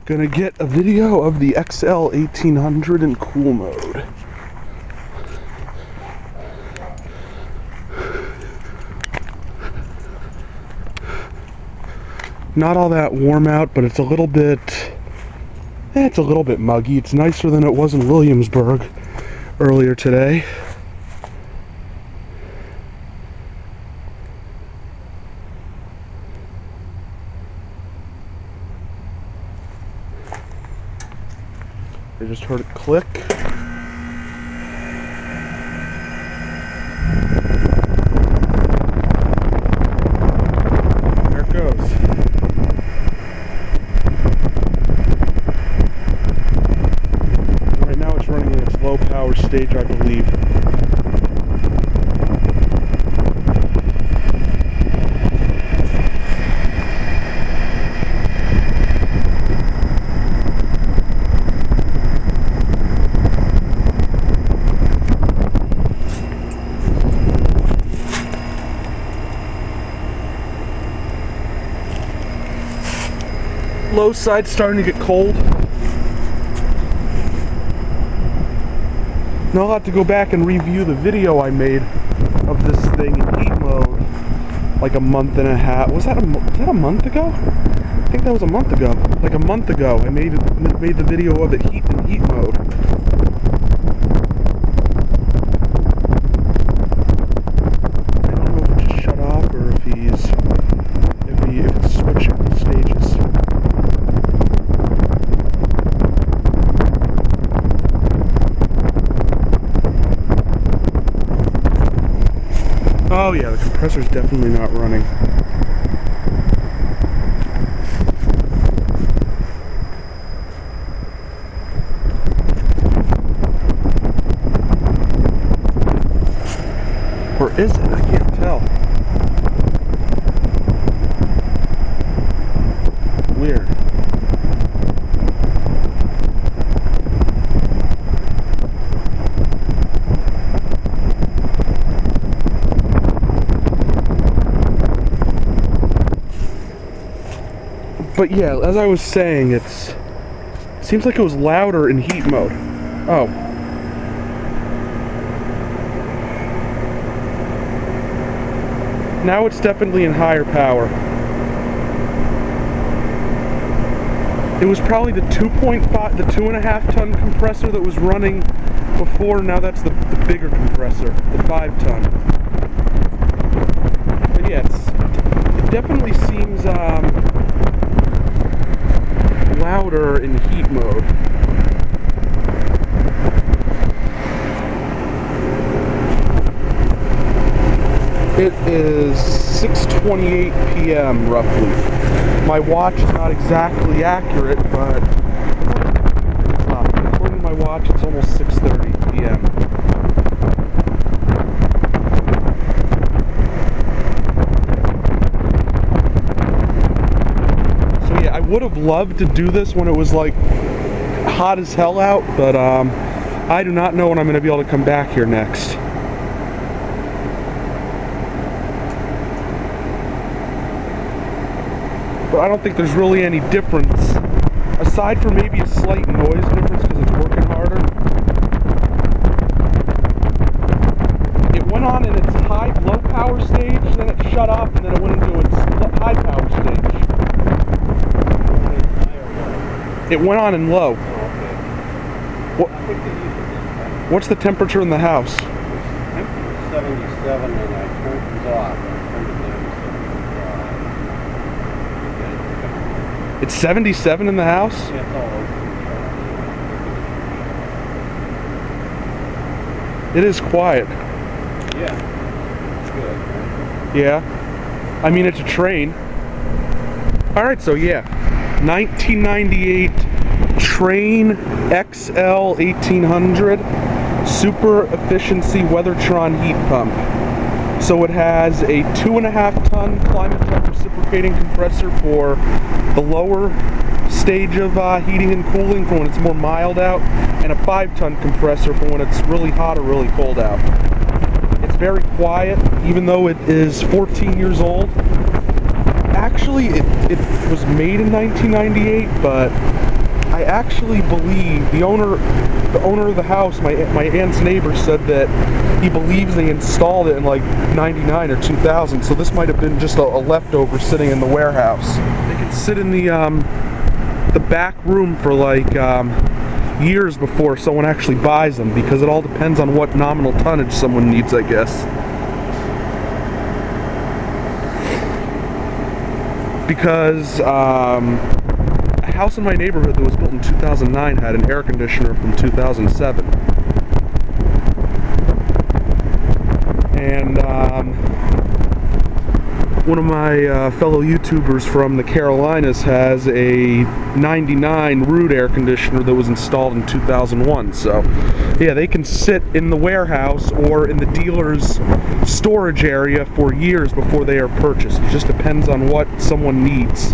Gonna get a video of the XL1800 in cool mode. Not all that warm out, but it's a little bit muggy. It's nicer than it was in Williamsburg earlier today. I just heard it click. There it goes. Right now it's running in its low power stage, I believe. Low side's starting to get cold. Now I'll have to go back and review the video I made of this thing in heat mode like a month and a half. Was that a month ago? I think that was a month ago. Like a month ago I made the video of it in heat mode. I don't know if it just shut off or if it's switching the stages. Oh yeah, the compressor's definitely not running. Or is it? I can't tell. Weird. But yeah, as I was saying, it seems like it was louder in heat mode. Oh. Now it's definitely in higher power. It was probably the 2.5 ton compressor that was running before. Now that's the bigger compressor, the 5 ton. But yeah, it definitely seems louder in heat mode. It is 6:28 p.m. roughly. My watch is not exactly accurate, but according to my watch, it's almost 6:30 p.m. I would have loved to do this when it was like hot as hell out, but I do not know when I'm going to be able to come back here next. But I don't think there's really any difference, aside from maybe a slight noise difference because it's working harder. It went on in its low power stage, then it shut off, and then it went into its high power stage. It went on in low. What's the temperature in the house? Temperature 77 and I turned it off. It's 77 in the house? Yeah, it's all over. It is quiet. Yeah. It's good. Right? Yeah. I mean, it's a Trane. Alright, so yeah. 1998 Trane XL1800 super efficiency Weathertron heat pump. So it has a 2.5 ton climate tech reciprocating compressor for the lower stage of heating and cooling for when it's more mild out, and a 5 ton compressor for when it's really hot or really cold out. It's very quiet, even though it is 14 years old. Actually, it was made in 1998, but I actually believe the owner of the house, my aunt's neighbor, said that he believes they installed it in like 99 or 2000, so this might have been just a leftover sitting in the warehouse. They can sit in the back room for like years before someone actually buys them, because it all depends on what nominal tonnage someone needs, I guess. Because a house in my neighborhood that was built in 2009 had an air conditioner from 2007. And one of my fellow YouTubers from the Carolinas has a 99 Root air conditioner that was installed in 2001. So yeah, they can sit in the warehouse or in the dealer's storage area for years before they are purchased. It just depends on what someone needs.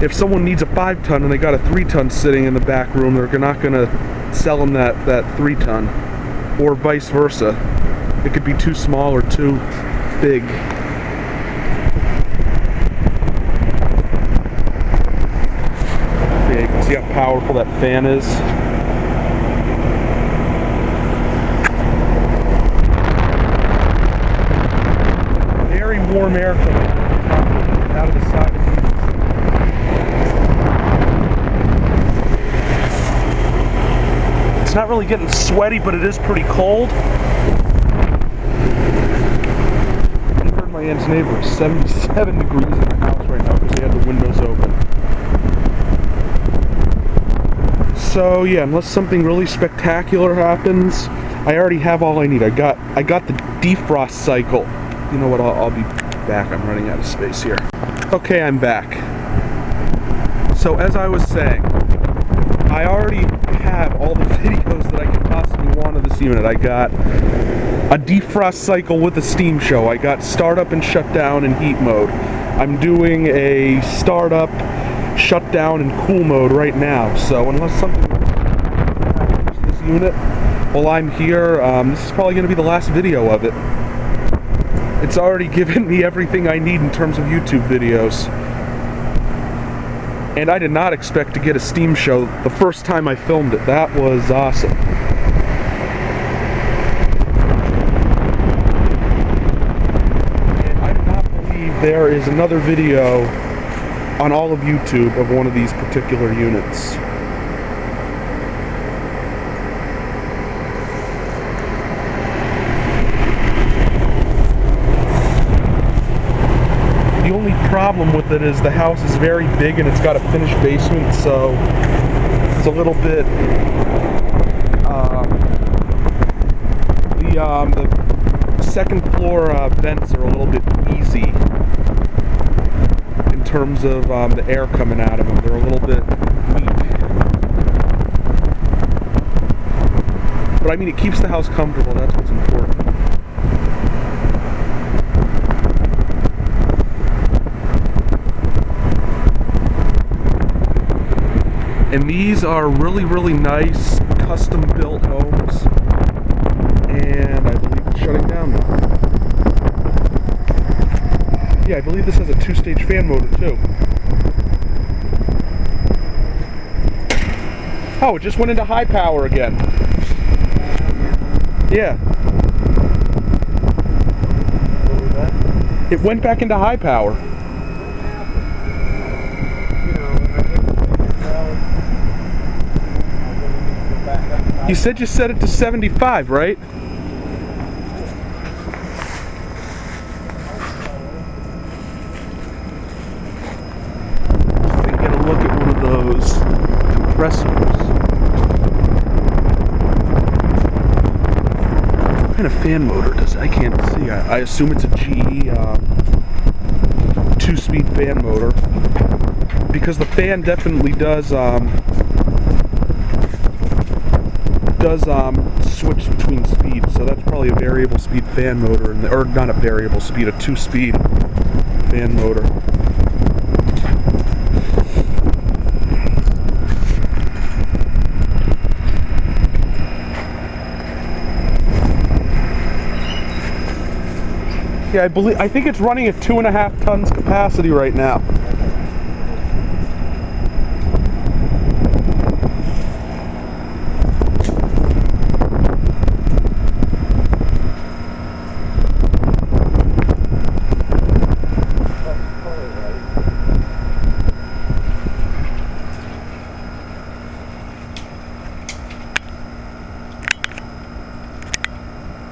If someone needs a 5-ton and they got a 3-ton sitting in the back room, they're not going to sell them that 3-ton, or vice versa. It could be too small or too big. Yeah, you can see how powerful that fan is. Very warm air coming out of the side of the unit. It's not really getting sweaty, but it is pretty cold. My aunt's neighbor is 77 degrees in the house right now because they had the windows open. So yeah, unless something really spectacular happens, I already have all I need. I got the defrost cycle. You know what? I'll be back. I'm running out of space here. Okay, I'm back. So as I was saying, I already have all the videos that I could possibly want of this unit. I got a defrost cycle with a steam show. I got startup and shutdown in heat mode. I'm doing a startup, shutdown, and cool mode right now. So unless something happens to this unit while I'm here, this is probably going to be the last video of it. It's already given me everything I need in terms of YouTube videos. And I did not expect to get a steam show the first time I filmed it. That was awesome. There is another video on all of YouTube of one of these particular units. The only problem with it is the house is very big and it's got a finished basement, so it's a little bit the second floor vents are a little bit easy in terms of the air coming out of them. They're a little bit weak. But I mean, it keeps the house comfortable. That's what's important. And these are really, really nice custom-built homes. And I believe it's shutting down now. Yeah, I believe this has a 2-stage fan motor too. Oh, it just went into high power again. Yeah. What was that? It went back into high power. You said you set it to 75, right? Get a look at one of those compressors. What kind of fan motor does it? I can't see. I assume it's a GE 2-speed fan motor, because the fan definitely does switch between speeds, so that's probably a variable speed fan motor, or not a variable speed, a 2-speed fan motor. Yeah, I think it's running at 2.5 tons capacity right now.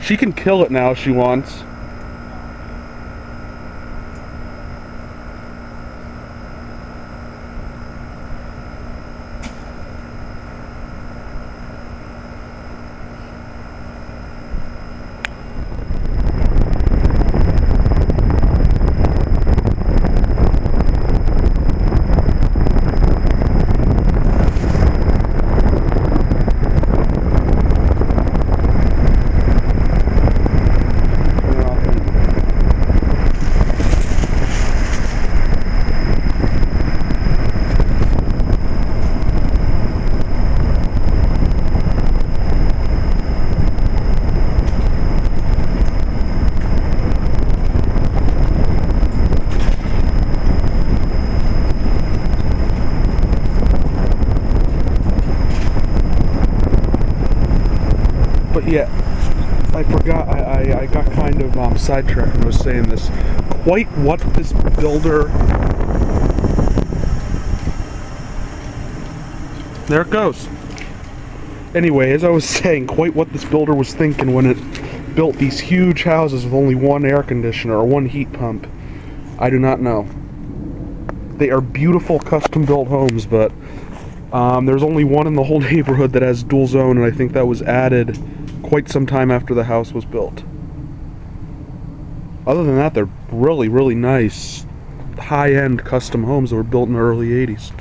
She can kill it now if she wants. But yeah, I forgot, I got kind of sidetracked when I was saying this. Quite what this builder... There it goes. Anyway, as I was saying, quite what this builder was thinking when it built these huge houses with only one air conditioner or one heat pump, I do not know. They are beautiful custom-built homes, but there's only one in the whole neighborhood that has dual zone, and I think that was added quite some time after the house was built. Other than that, they're really, really nice, high-end custom homes that were built in the early 80s.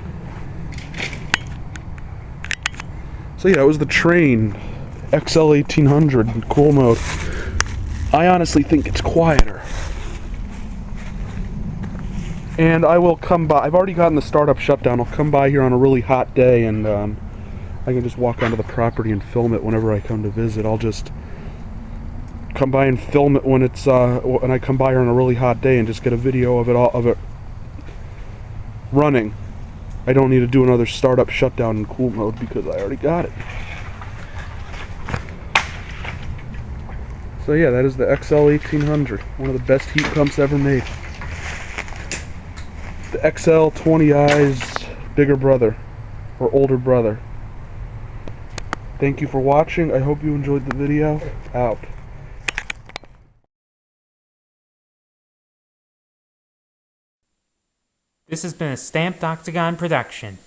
So yeah, it was the Trane XL1800 in cool mode. I honestly think it's quieter. And I will come by. I've already gotten the startup shutdown. I'll come by here on a really hot day, and I can just walk onto the property and film it whenever I come to visit. I'll just come by and film it when it's when I come by here on a really hot day and just get a video of it running. I don't need to do another startup shutdown in cool mode because I already got it. So yeah, that is the XL1800, one of the best heat pumps ever made. The XL20i's bigger brother, or older brother. Thank you for watching. I hope you enjoyed the video. Out. This has been a Stamped Octagon production.